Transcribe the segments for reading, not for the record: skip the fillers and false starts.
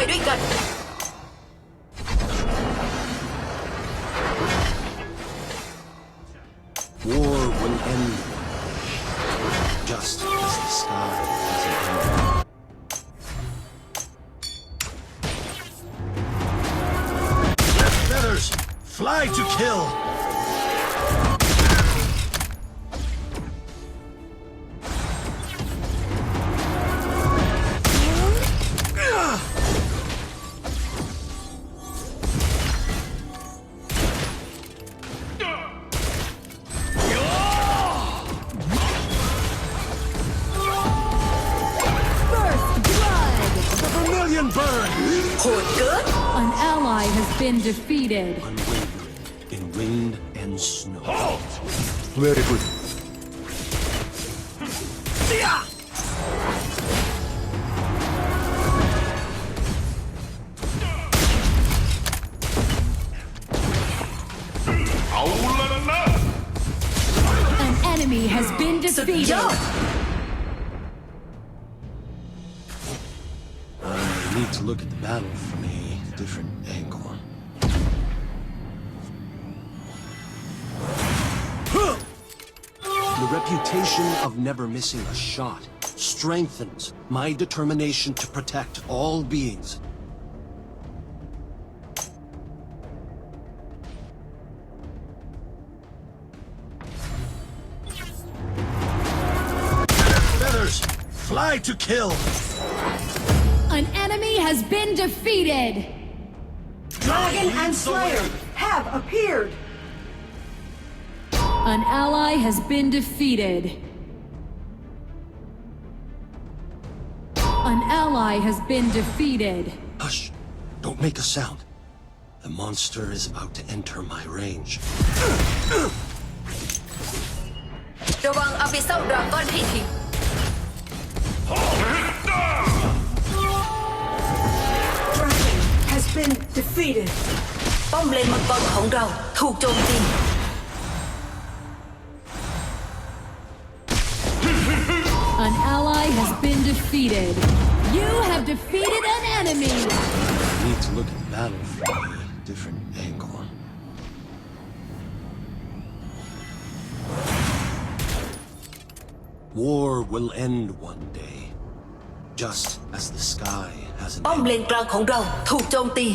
ด้วยกัน War will end just as the sky has an end. Let feathers fly to kill. Vermilion bird! โหดเกิน An ally has been defeated. Unwavering in wind and snow. Halt! Very good. An enemy has been สุด defeated. ยอด I need to look at the battle from a different angle. The reputation of never missing a shot strengthens my determination to protect all beings. Feathers, fly to kill! An enemy has been defeated. Dragon and Slayer have appeared. An ally has been defeated. An ally has been defeated. Hush! Don't make a sound. The monster is about to enter my range. ระวังอาบิเซลดราก้อนให้ที Dragon has been defeated. ป้อมเลนมังกรของเราถูกโจมตี An ally has been defeated. You have defeated an enemy. I need to look at the battle from a different angle. War will end one day, just as the sky has an ป้อมเลน end. กลางของเราถูกโจมตี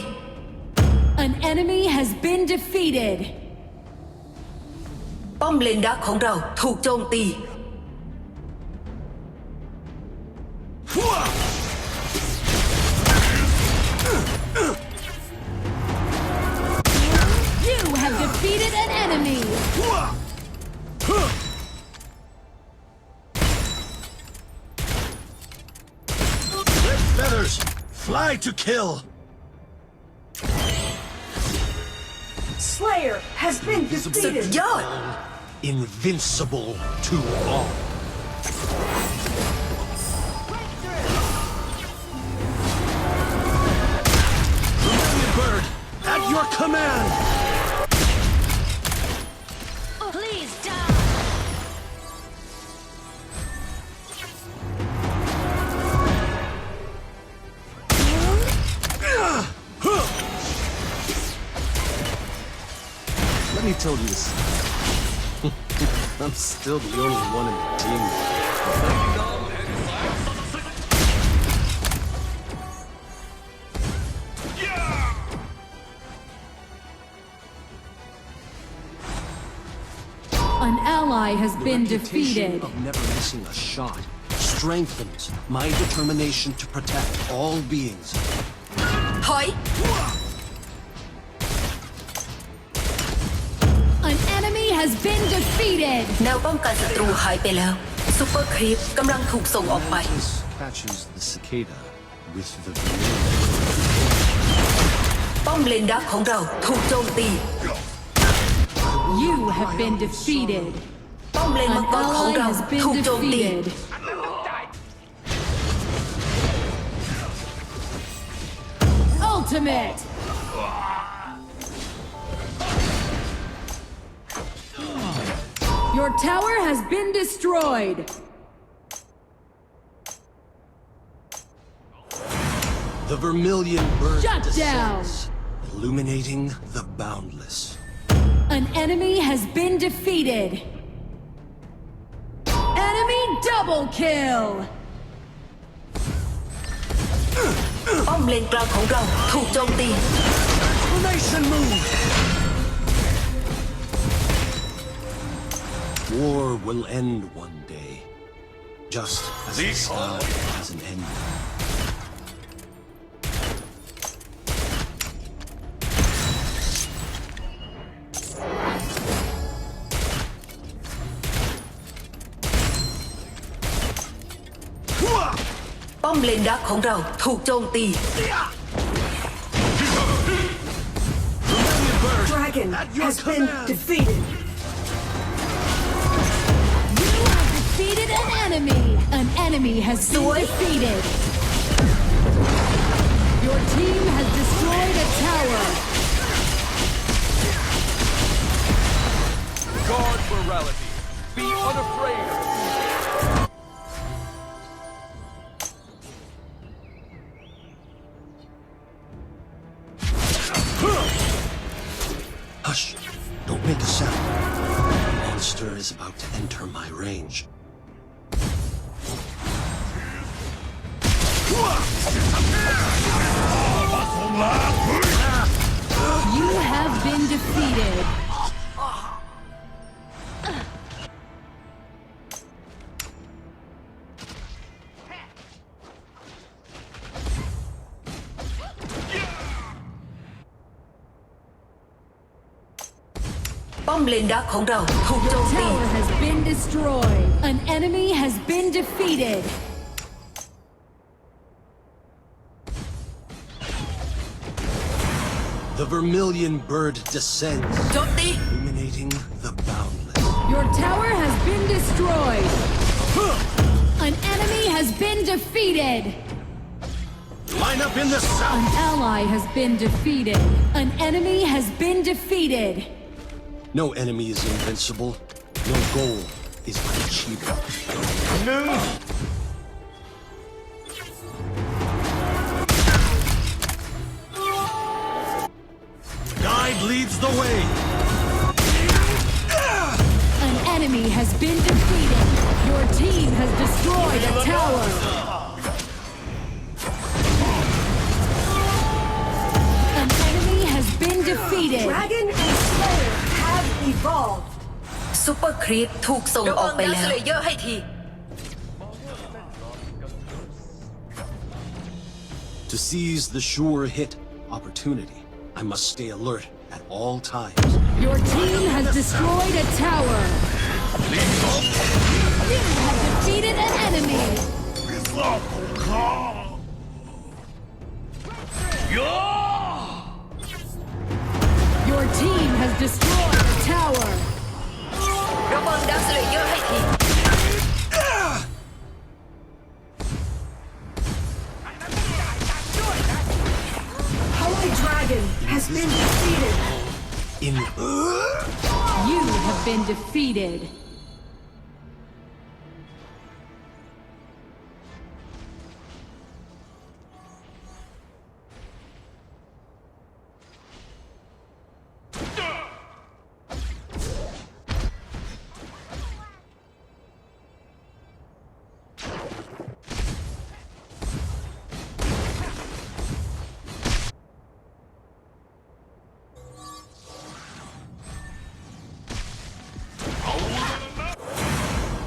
An enemy has been defeated. ป้อมเลนดักของเราถูกโจมตี You have defeated an enemy. Let feathers fly to kill. Slayer has been สุด defeated. ยอด Invincible to all. Vermilion bird, at your command. Please die. Let me tell you this. I'm still the only one in the team. An ally has The been reputation defeated. of never missing a shot strengthens my determination to protect all beings. ถอย An enemy has been defeated. แนวป้องกันศัตรูหายไปแล้วซูเปอร์ครีปกำลังถูกส่งออกไป This catches the cicada with the vermilion. ป้อมเลนดักของเราถูกโจมตี You have been defeated. ป้อมเลน An มังกรของ ally เรา has ถูก been โจมตี defeated. Ultimate. Your tower has been destroyed. The vermilion bird Shut down. descends, illuminating the boundless. An enemy has been defeated. Enemy double kill. ป้อมเลนกลางของเราถูกโจมตี Formation move! War will end one day, just as the sky has an end. Hua! ป้อมเลนดักของเราถูกโจมตี Dragon At your has been command. defeated. You have defeated an enemy. An enemy has been Soy. defeated. Your team has destroyed a tower. Guard morality. Be unafraid. Hush! Don't make a sound. The monster is about to enter my range. You have been defeated. Bom เลนดักของเราถูกโจมตี Tower has been destroyed. An enemy has been defeated. The vermilion bird descends, โจมตี illuminating the boundless. Your tower has been destroyed. An enemy has been defeated. Line up in the An south! ally has been defeated. An enemy has been defeated. No enemy is invincible. No goal is unachievable. Guide leads the way. An enemy has been defeated. Your team has destroyed a tower. An enemy has been defeated. Dragon and Slayer have evolved. ซูเปอร์ครีปถูกส่งออกไปแล้ว เยอะให้ที To seize the sure hit opportunity, I must stay alert at all times. Your team has destroyed a tower. You have defeated an enemy. Your team has destroyed a tower. ระวังดักสเลเยอร์ให้ที Holy Dragon has been defeated. In You have been defeated.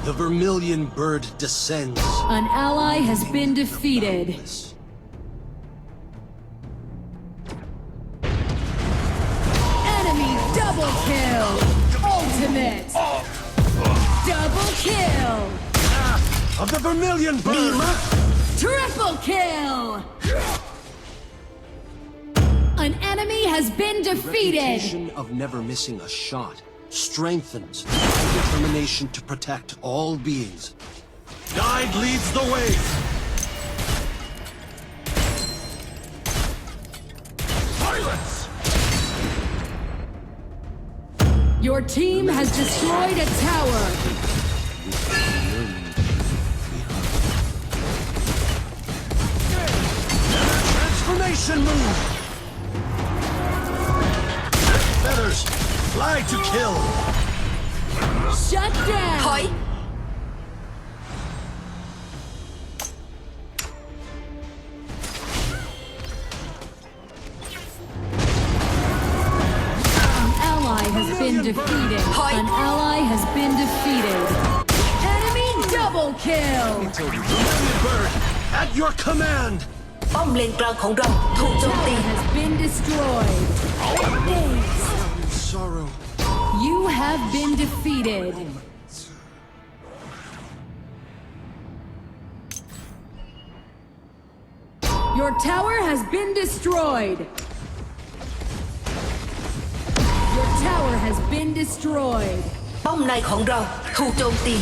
the vermilion bird descends. An ally has been defeated. Enemy double kill. Ultimate. Double kill. Of the vermilion bird! Triple kill. An enemy has been defeated. Reputation of never missing a shot strengthens my determination to protect all beings. Guide leads the way. Silence! Your team has destroyed a tower. Transformation move! Feathers, fly to kill! Shut down. ถอย An ally has been defeated. An ally has been defeated. Enemy double kill. Vermilion Bird, at your command! ป้อมเลนกลางของเราถูกโจมตี Has been destroyed. Thanks. Sorrow. You have been defeated. Your tower has been destroyed. Your tower has been destroyed. ป้อมในของเราถูกโจมตี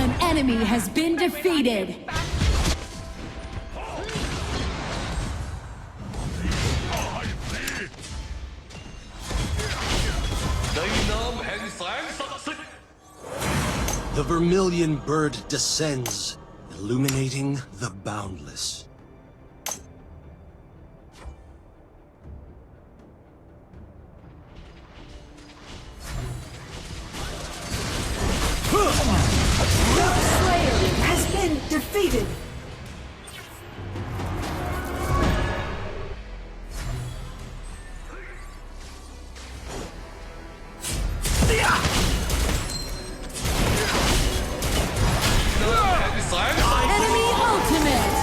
An enemy has been defeated. ในนามแห่งแสงศักดิ์สิทธิ์ The Vermilion Bird descends, illuminating the boundless. Slayer has been defeated. Enemy ultimate.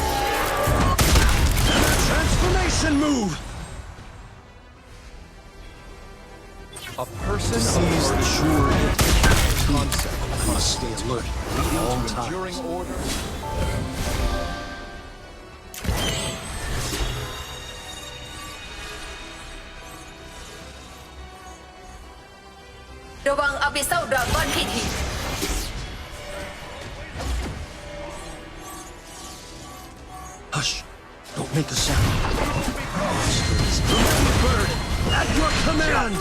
Transformation move! A person Seize the sure hit. concept Must stay alert at all enduring times. order. ระวังอาบิเซลดราก้อนพิธี Hush! Don't make a sound. Vermilion Bird, at your command!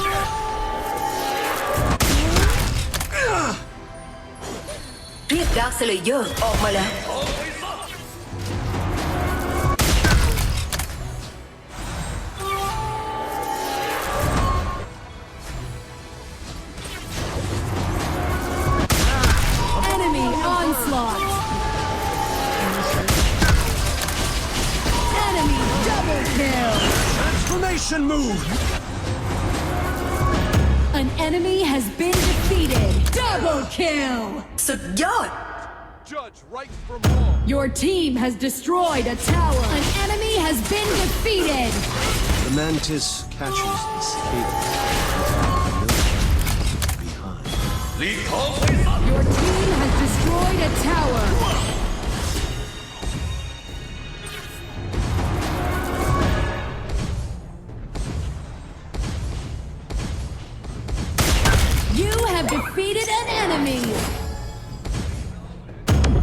เรียกดาร์คสเลเยอร์ออกมาแล้ว Enemy onslaught. Enemy double kill. Transformation move! An enemy has been defeated. Double kill. สุดยอด Judge right from wrong. Your team has destroyed a tower. An enemy has been defeated. The mantis catches the cicada behind. หลีกทางไปซะ Your team has destroyed a tower. You have defeated an enemy.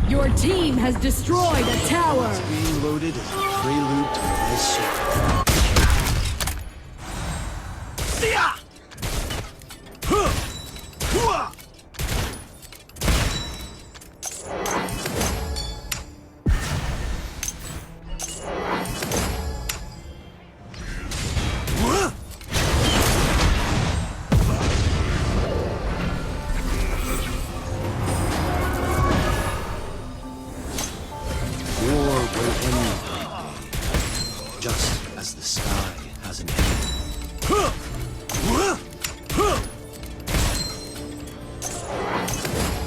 Your team has destroyed a tower. Being loaded is a prelude to my soul. War will end one day, just as the sky has an end.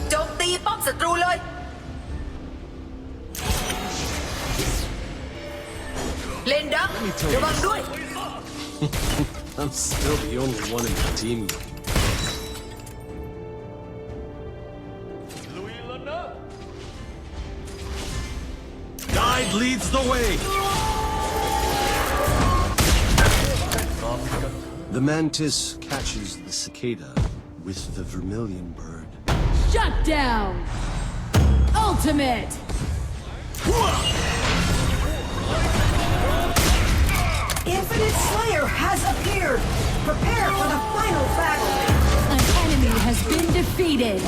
โจมตีป้อมศัตรูเลย เลนดักระวังด้วย I'm still the only one in the team. ลุยแล้วนะ Guide leads the way. The mantis catches the cicada with the Vermilion Bird. Shut down. Ultimate. Infinite Slayer has appeared. Prepare for the final battle. An enemy has been defeated.